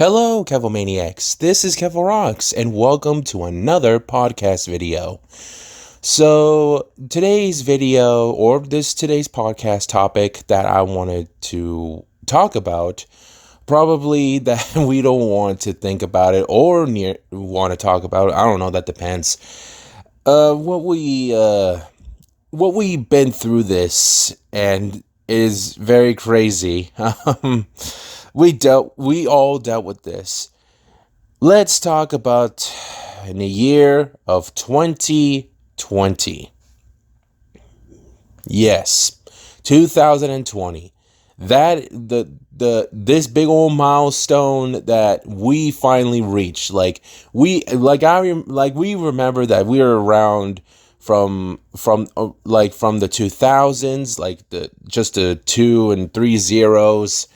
Hello, Kevilmaniacs. This is O.Rocks, and welcome to another podcast video. So, today's podcast topic that I wanted to talk about, probably that we don't want to think about it or want to talk about it. I don't know, that depends. What we've been through this, and is very crazy. We all dealt with this. Let's talk about in the year of 2020. Yes, 2020. This big old milestone that we finally reached. We remember that we were around from the 2000s, just the 2 and 3 zeros.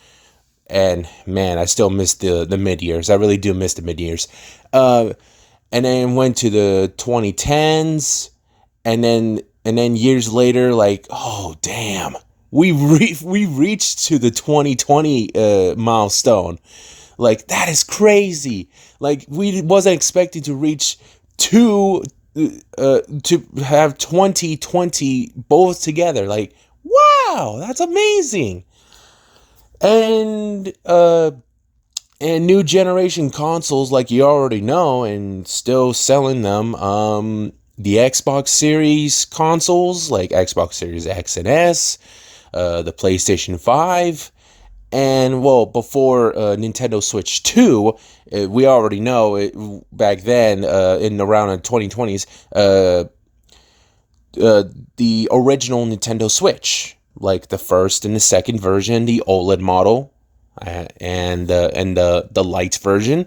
And man, I still miss the mid years. I really do miss the mid years. And then went to the 2010s, and then years later, oh damn, we reached to the 2020 milestone. That is crazy. We wasn't expecting to reach to have 2020 both together. Wow, that's amazing. And new generation consoles, like you already know, and still selling them. The Xbox Series consoles, like Xbox Series X and S, the PlayStation 5, and before Nintendo Switch 2, we already know it back then, in around the 2020s, the original Nintendo Switch. The first and the second version, the OLED model, and the light version.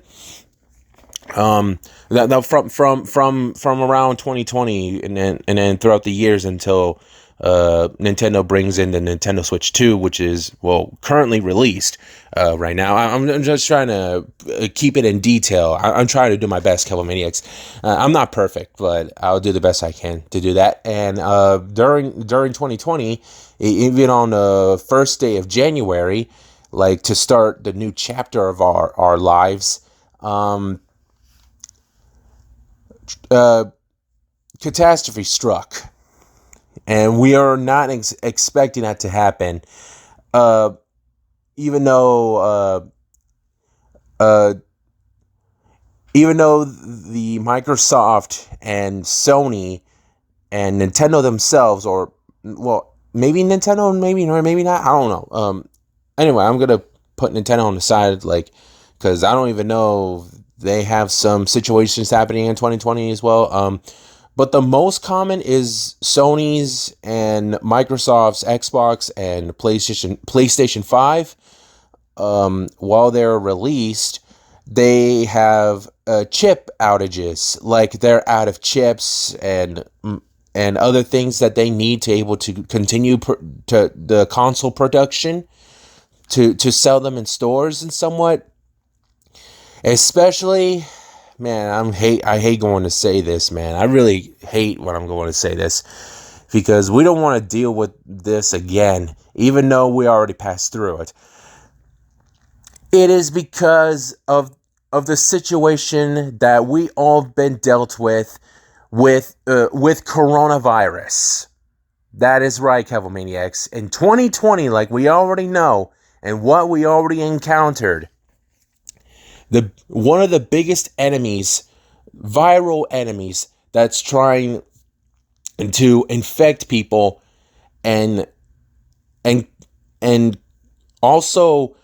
From around 2020, and then throughout the years until Nintendo brings in the Nintendo Switch 2, which is currently released right now. I'm just trying to keep it in detail. I'm trying to do my best, Kevilmaniacs. I'm not perfect, but I'll do the best I can to do that. And during 2020, even on the first day of January, to start the new chapter of our lives, catastrophe struck. And we are not expecting that to happen. Even though the Microsoft and Sony and Nintendo themselves, or maybe Nintendo, maybe not, I don't know. Anyway, I'm gonna put Nintendo on the side, because I don't even know. They have some situations happening in 2020 as well. But the most common is Sony's and Microsoft's Xbox and PlayStation 5. While they're released, they have chip outages. They're out of chips and other things that they need to able to continue to the console production to sell them in stores and somewhat. Especially, man, I hate going to say this, man. I really hate when I'm going to say this, because we don't want to deal with this again, even though we already passed through it. It is because of the situation that we all been dealt with coronavirus. That is right, Kevilmaniacs. In 2020, like we already know, and what we already encountered, one of the biggest enemies, viral enemies, that's trying to infect people and also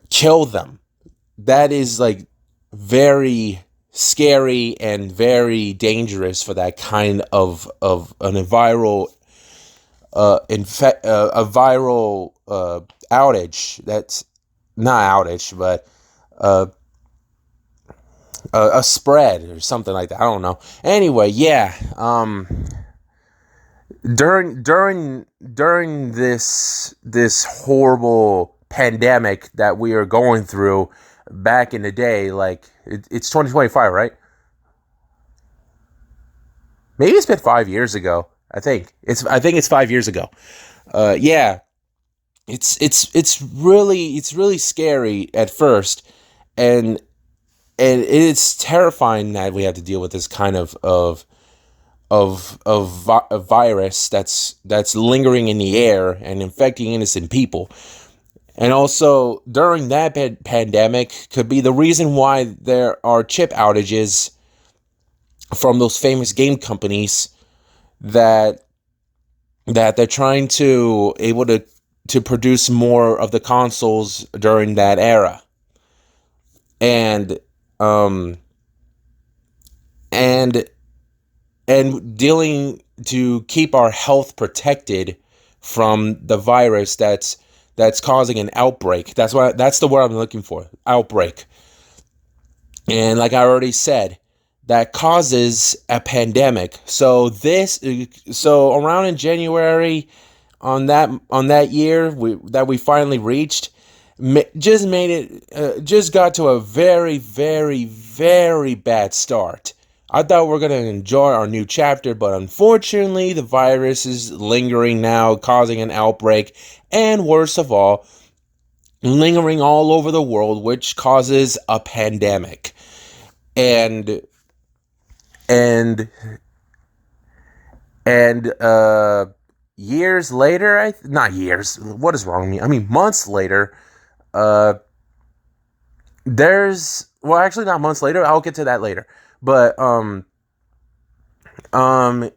kill them. That is very scary and very dangerous for that kind of a viral outage. That's not outage, but a spread or something like that. I don't know. Anyway, yeah. During this horrible pandemic that we are going through back in the day, it's 2025, right? Maybe it's been 5 years ago. I think it's 5 years ago. Yeah. It's really scary at first, and it's terrifying that we have to deal with this kind of virus that's lingering in the air and infecting innocent people. And also, during that pandemic could be the reason why there are chip outages from those famous game companies that they're trying to able to produce more of the consoles during that era. And and dealing to keep our health protected from the virus that's causing an outbreak. That's the word I'm looking for. Outbreak. And like I already said, that causes a pandemic. So around in January on that year that we finally reached, just got to a very, very, very bad start. I thought we were going to enjoy our new chapter, but unfortunately, the virus is lingering now, causing an outbreak, and worst of all, lingering all over the world, which causes a pandemic. And years later, not years, what is wrong with me? I mean, months later, actually not months later, I'll get to that later. But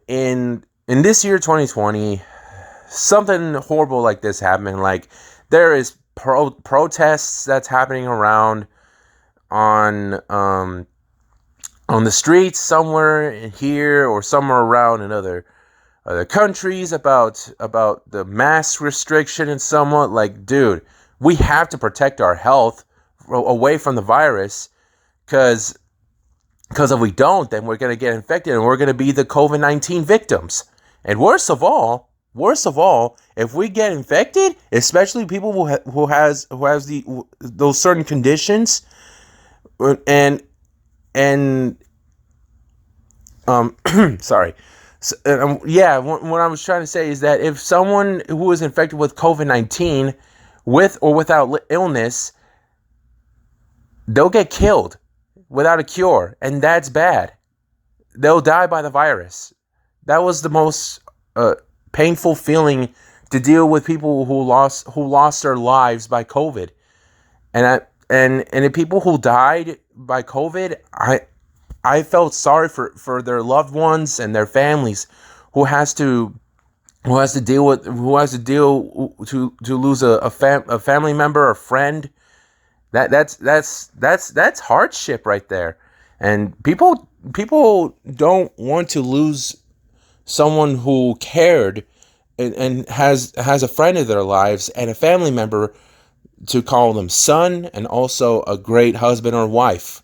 in this year 2020, something horrible like this happened. Like, there is protests that's happening around on the streets somewhere here or somewhere around in other countries about the mask restriction and somewhat. Like, dude, we have to protect our health away from the virus, because if we don't, then we're going to get infected and we're going to be the COVID-19 victims. And worst of all, if we get infected, especially people who has those certain conditions, and sorry. So, what I was trying to say is that if someone who is infected with COVID-19 with or without illness, they'll get killed without a cure, and that's bad. They'll die by the virus. That was the most painful feeling to deal with, people who lost their lives by COVID, and the people who died by COVID, I felt sorry for their loved ones and their families who has to deal to lose a family member or friend. That's hardship right there. And people don't want to lose someone who cared and has a friend in their lives and a family member to call them son, and also a great husband or wife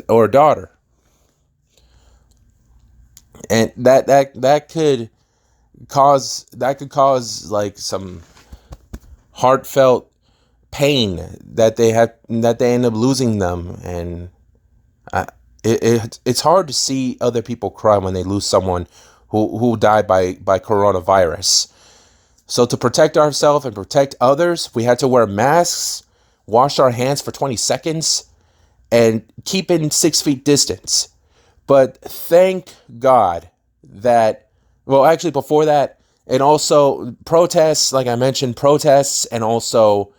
or daughter. And that could cause like some heartfelt pain that they end up losing them. And it's hard to see other people cry when they lose someone who died by coronavirus. So to protect ourselves and protect others, we had to wear masks, wash our hands for 20 seconds, and keep in 6 feet distance. But thank God that, well, actually before that, and also protests, like I mentioned, protests, and also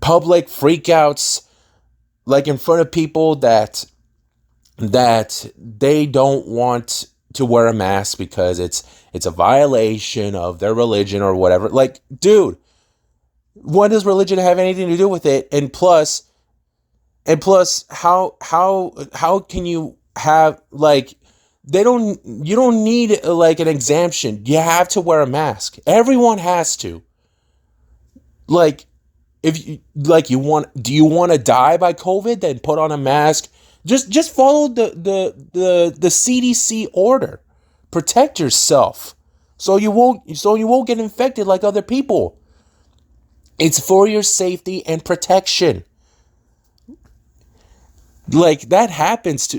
public freakouts, like in front of people that they don't want to wear a mask because it's a violation of their religion or whatever. Like, dude, what does religion have anything to do with it? And plus, how can you have, like, you don't need like an exemption. You have to wear a mask. Everyone has to. Like, if you do you want to die by COVID? Then put on a mask. Just follow the CDC order. Protect yourself so you won't get infected like other people. It's for your safety and protection. Like, that happens.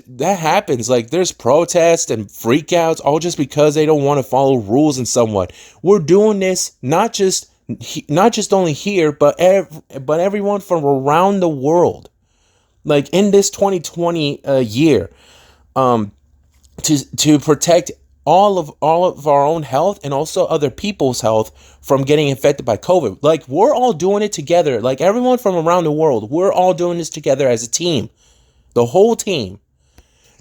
Like, there's protests and freakouts all just because they don't want to follow rules and somewhat. We're doing this not just not just only here, but everyone from around the world. Like in this 2020 year, to protect all of our own health and also other people's health from getting infected by COVID. Like we're all doing it together. Like everyone from around the world, we're all doing this together as a team, the whole team,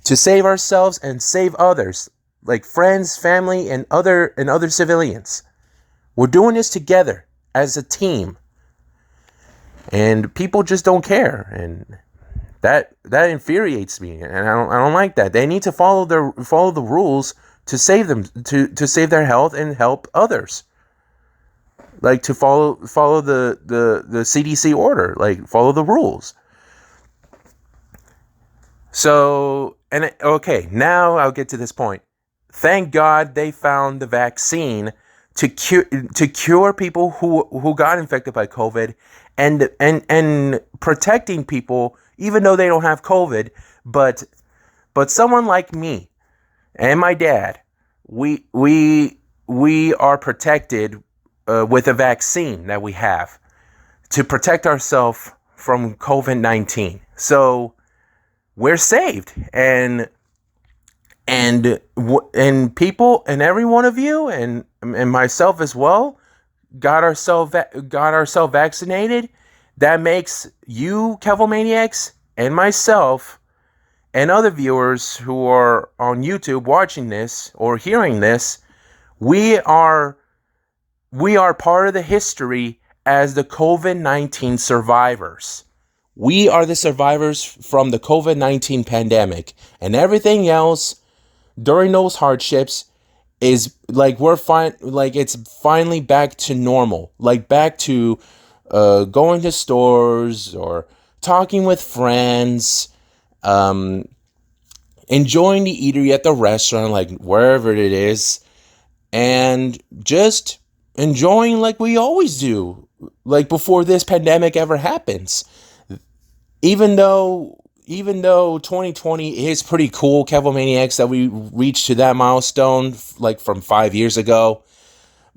to save ourselves and save others, like friends, family, and other civilians. We're doing this together as a team, and people just don't care, and that infuriates me, and I don't like that. They need to follow the rules to save them, to save their health and help others. Like to follow the CDC order, like follow the rules. So, okay, now I'll get to this point. Thank God they found the vaccine to cure people who got infected by COVID, and protecting people even though they don't have COVID, but someone like me and my dad, we are protected with a vaccine that we have to protect ourselves from COVID-19. So we're saved, and people, and every one of you, and myself as well, got ourselves vaccinated. That makes you, Kevilmaniacs, and myself, and other viewers who are on YouTube watching this or hearing this, we are part of the history as the COVID-19 survivors. We are the survivors from the COVID-19 pandemic, and everything else during those hardships is like it's finally back to normal, like back to going to stores or talking with friends, enjoying the eatery at the restaurant, like wherever it is, and just enjoying like we always do, like before this pandemic ever happens. Even though 2020 is pretty cool, Kevilmaniacs, that we reached to that milestone like from 5 years ago.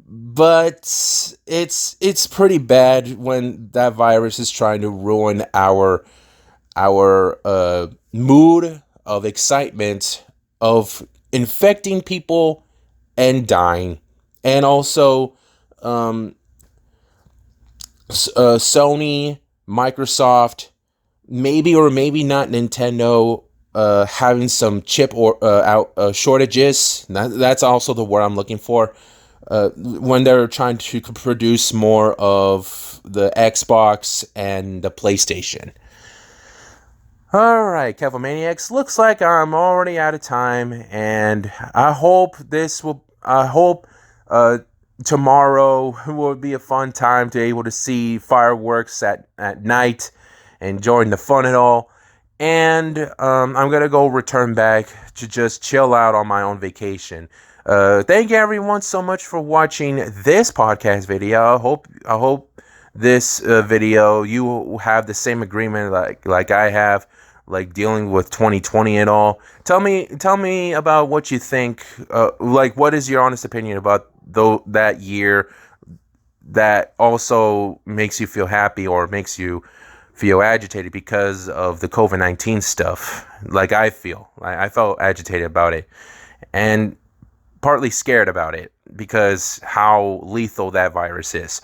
But it's pretty bad when that virus is trying to ruin our mood of excitement of infecting people and dying. And also Sony, Microsoft, maybe or maybe not Nintendo having some chip or shortages. That's also the word I'm looking for. When they're trying to produce more of the Xbox and the PlayStation. Alright, Kevilmaniacs, looks like I'm already out of time, and I hope tomorrow will be a fun time to be able to see fireworks at night and join the fun at all. And I'm going to go return back to just chill out on my own vacation. Thank you everyone so much for watching this podcast video. I hope this video you have the same agreement like I have, like dealing with 2020 and all. Tell me about what you think. Like, what is your honest opinion about that year that also makes you feel happy or makes you feel agitated because of the COVID-19 stuff? Like I felt agitated about it, and partly scared about it because how lethal that virus is,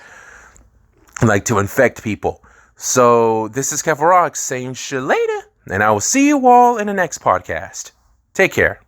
like to infect people. So this is K.O.R Rocks saying shit later, and I will see you all in the next podcast. Take care.